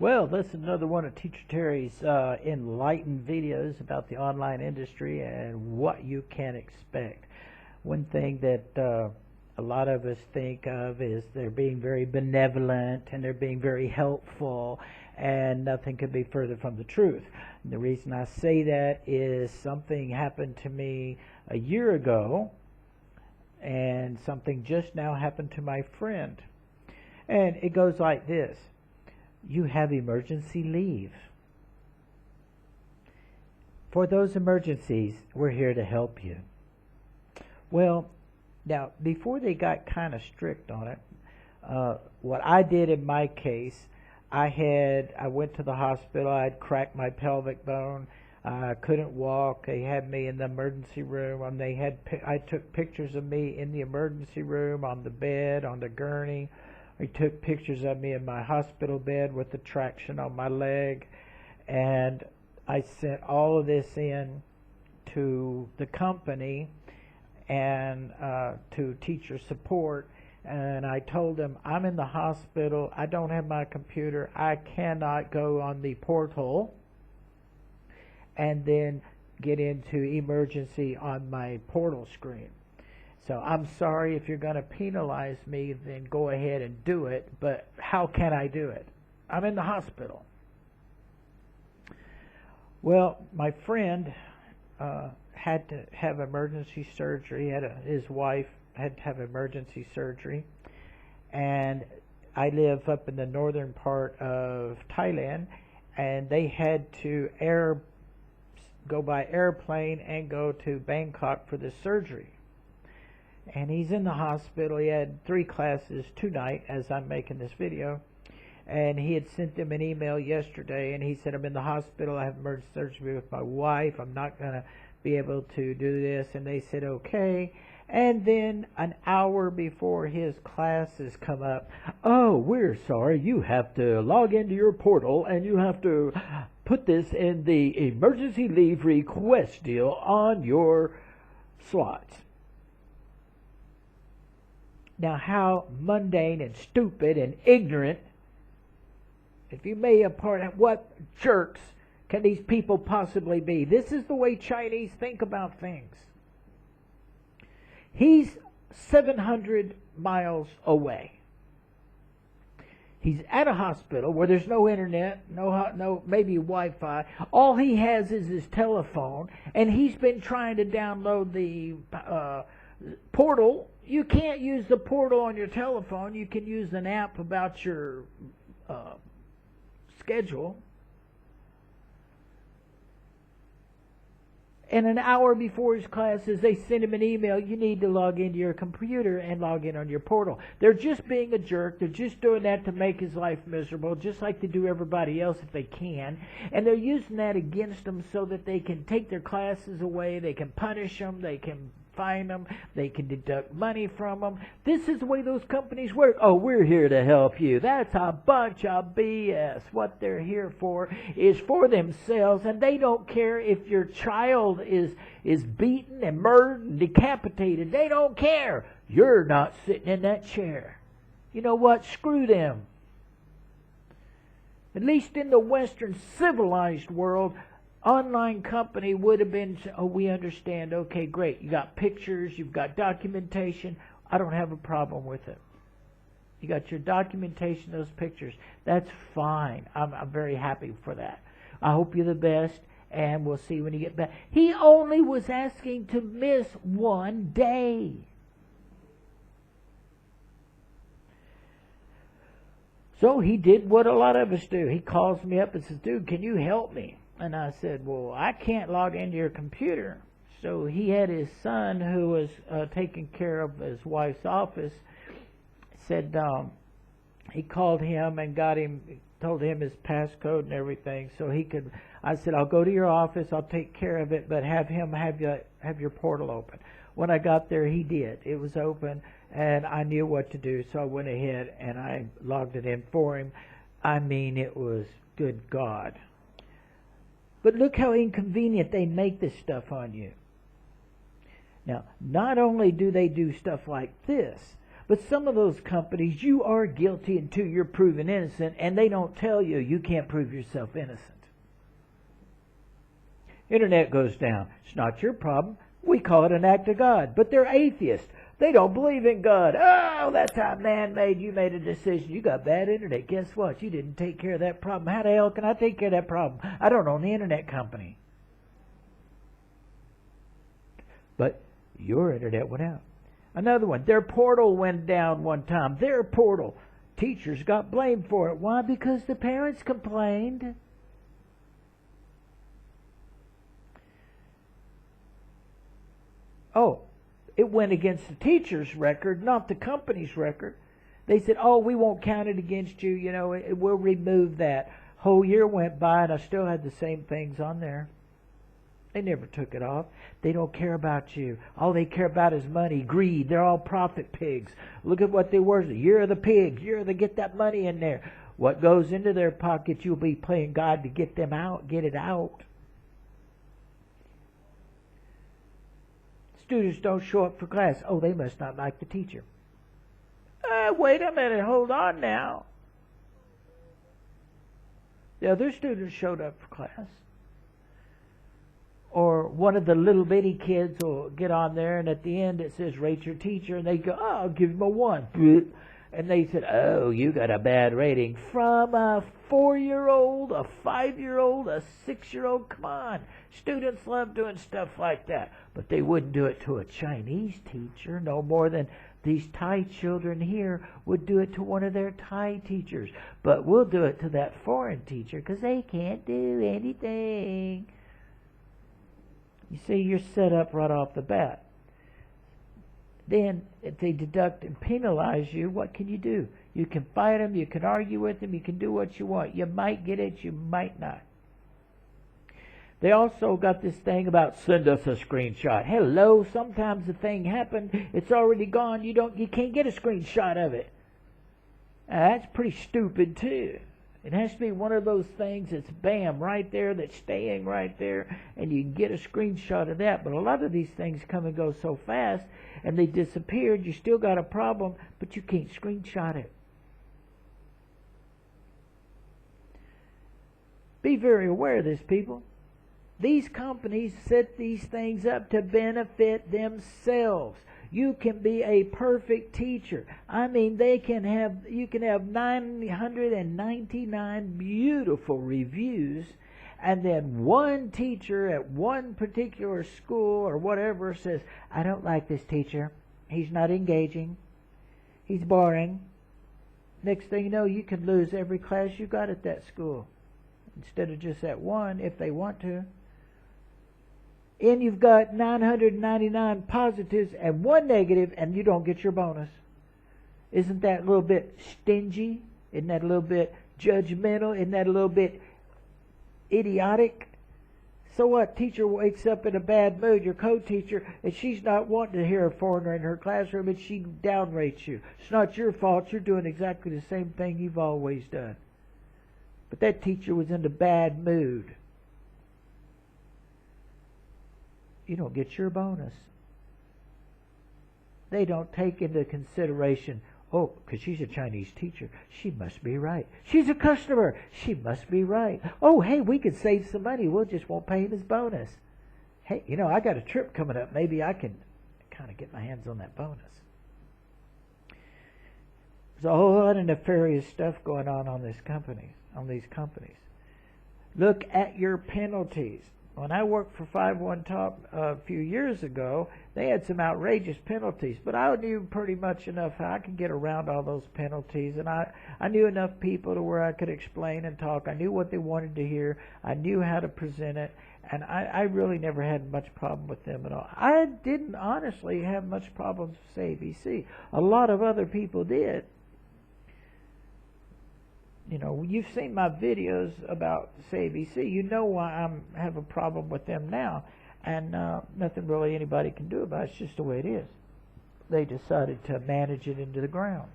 Well, this is another one of Teacher Terry's enlightened videos about the online industry and what you can expect. One thing that a lot of us think of is they're being very benevolent and they're being very helpful, and nothing could be further from the truth. And the reason I say that is something happened to me a year ago, and something just now happened to my friend. And it goes like this. You have emergency leave. For those emergencies, we're here to help you. Well, now, before they got kind of strict on it, what I did in my case, I went to the hospital. I had cracked my pelvic bone. I couldn't walk. They had me in the emergency room. I took pictures of me in the emergency room, on the bed, on the gurney. I took pictures of me in my hospital bed with the traction on my leg, and I sent all of this in to the company and to teacher support, and I told them, I'm in the hospital, I don't have my computer, I cannot go on the portal and then get into emergency on my portal screen. So I'm sorry, if you're going to penalize me, then go ahead and do it, but how can I do it? I'm in the hospital. Well, my friend had to have emergency surgery. His wife had to have emergency surgery, and I live up in the northern part of Thailand, and they had to go by airplane and go to Bangkok for the surgery. And he's in the hospital. He had 3 classes tonight as I'm making this video. And he had sent them an email yesterday, and he said, I'm in the hospital, I have emergency surgery with my wife, I'm not going to be able to do this. And they said, okay. And then an hour before his classes come up, oh, we're sorry, you have to log into your portal, and you have to put this in the emergency leave request deal on your slots. Now, how mundane and stupid and ignorant, if you may have part, what jerks can these people possibly be? This is the way Chinese think about things. He's 700 miles away. He's at a hospital where there's no internet, no maybe Wi-Fi. All he has is his telephone, and he's been trying to download the portal. You can't use the portal on your telephone. You can use an app about your schedule. And an hour before his classes, they send him an email. You need to log into your computer and log in on your portal. They're just being a jerk. They're just doing that to make his life miserable, just like they do everybody else if they can. And they're using that against them so that they can take their classes away. They can punish them. They can fine them. They can deduct money from them. This is the way those companies work. Oh, we're here to help you. That's a bunch of BS. What they're here for is for themselves, and they don't care if your child is beaten and murdered and decapitated. They don't care. You're not sitting in that chair. You know what? Screw them. At least in the Western civilized world, online company would have been, oh, we understand, okay, great, you got pictures, you've got documentation, I don't have a problem with it. You got your documentation, those pictures, that's fine. I'm very happy for that. I hope you're the best, and we'll see when you get back. He only was asking to miss 1 day. So he did what a lot of us do. He calls me up and says, dude, can you help me? And I said, well, I can't log into your computer. So he had his son, who was taking care of his wife's office, said he called him and told him his passcode and everything so he could. I said, I'll go to your office, I'll take care of it, but have him have your portal open. When I got there, he did. It was open, and I knew what to do, so I went ahead and I logged it in for him. I mean, it was good God. But look how inconvenient they make this stuff on you. Now, not only do they do stuff like this, But some of those companies, you are guilty until you're proven innocent, and they don't tell you you can't prove yourself innocent. Internet goes down. It's not your problem. We call it an act of God. But they're atheists. They don't believe in God. Oh, that's how man made. You made a decision. You got bad internet. Guess what? You didn't take care of that problem. How the hell can I take care of that problem? I don't own the internet company. But your internet went out. Another one. Their portal went down one time. Their portal. Teachers got blamed for it. Why? Because the parents complained. Oh, it went against the teacher's record, not the company's record. They said, oh, we won't count it against you. You know, we'll remove that. Whole year went by and I still had the same things on there. They never took it off. They don't care about you. All they care about is money, greed. They're all profit pigs. Look at what they were. You're the pigs. You're the get that money in there. What goes into their pocket, you'll be playing God to get them out, get it out. Students don't show up for class. Oh, they must not like the teacher. Wait a minute. Hold on now. The other students showed up for class. Or one of the little bitty kids will get on there, and at the end it says, rate your teacher, and they go, oh, I'll give him a 1. And they said, oh, you got a bad rating. From a 4-year-old, a 5-year-old, a 6-year-old. Come on. Students love doing stuff like that. But they wouldn't do it to a Chinese teacher no more than these Thai children here would do it to one of their Thai teachers. But we'll do it to that foreign teacher because they can't do anything. You see, you're set up right off the bat. Then, if they deduct and penalize you, what can you do? You can fight them, you can argue with them, you can do what you want. You might get it, you might not. They also got this thing about send us a screenshot. Hello, sometimes the thing happened, it's already gone, you can't get a screenshot of it. Now, that's pretty stupid too. It has to be one of those things that's bam, right there, that's staying right there, and you can get a screenshot of that. But a lot of these things come and go so fast, and they disappeared. You still got a problem, but you can't screenshot it. Be very aware of this, people. These companies set these things up to benefit themselves. You can be a perfect teacher. I mean, you can have 999 beautiful reviews, and then one teacher at one particular school or whatever says, I don't like this teacher. He's not engaging. He's boring. Next thing you know, you can lose every class you got at that school instead of just that one if they want to. And you've got 999 positives and one negative, and you don't get your bonus. Isn't that a little bit stingy? Isn't that a little bit judgmental? Isn't that a little bit idiotic? So what? Teacher wakes up in a bad mood, your co-teacher, and she's not wanting to hear a foreigner in her classroom, and she downrates you. It's not your fault. You're doing exactly the same thing you've always done. But that teacher was in a bad mood. You don't get your bonus. They don't take into consideration, oh, because she's a Chinese teacher, she must be right. She's a customer, she must be right. Oh, hey, we could save some money, we'll just won't pay him his bonus. Hey, I got a trip coming up, maybe I can kind of get my hands on that bonus. There's a whole lot of nefarious stuff going on these companies. Look at your penalties. When I worked for 5-1 Top a few years ago, they had some outrageous penalties, but I knew pretty much enough how I could get around all those penalties, and I knew enough people to where I could explain and talk. I knew what they wanted to hear. I knew how to present it, and I really never had much problem with them at all. I didn't honestly have much problems with ABC. A lot of other people did. You've seen my videos about ABC. You know why I have a problem with them now. And nothing really anybody can do about it. It's just the way it is. They decided to manage it into the ground.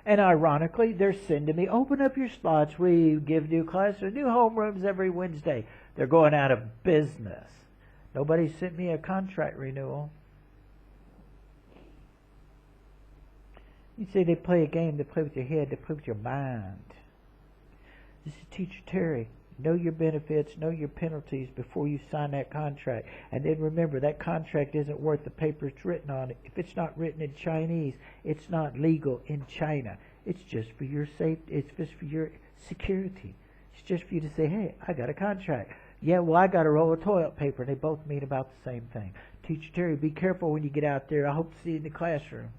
And ironically, they're sending me, open up your slots. We give new classes, new homerooms every Wednesday. They're going out of business. Nobody sent me a contract renewal. You say they play a game, they play with your head, they play with your mind. This is Teacher Terry. Know your benefits, know your penalties before you sign that contract. And then remember, that contract isn't worth the paper it's written on. If it's not written in Chinese, it's not legal in China. It's just for your safety. It's just for your security. It's just for you to say, hey, I got a contract. Yeah, well, I got a roll of toilet paper. And they both mean about the same thing. Teacher Terry, be careful when you get out there. I hope to see you in the classroom.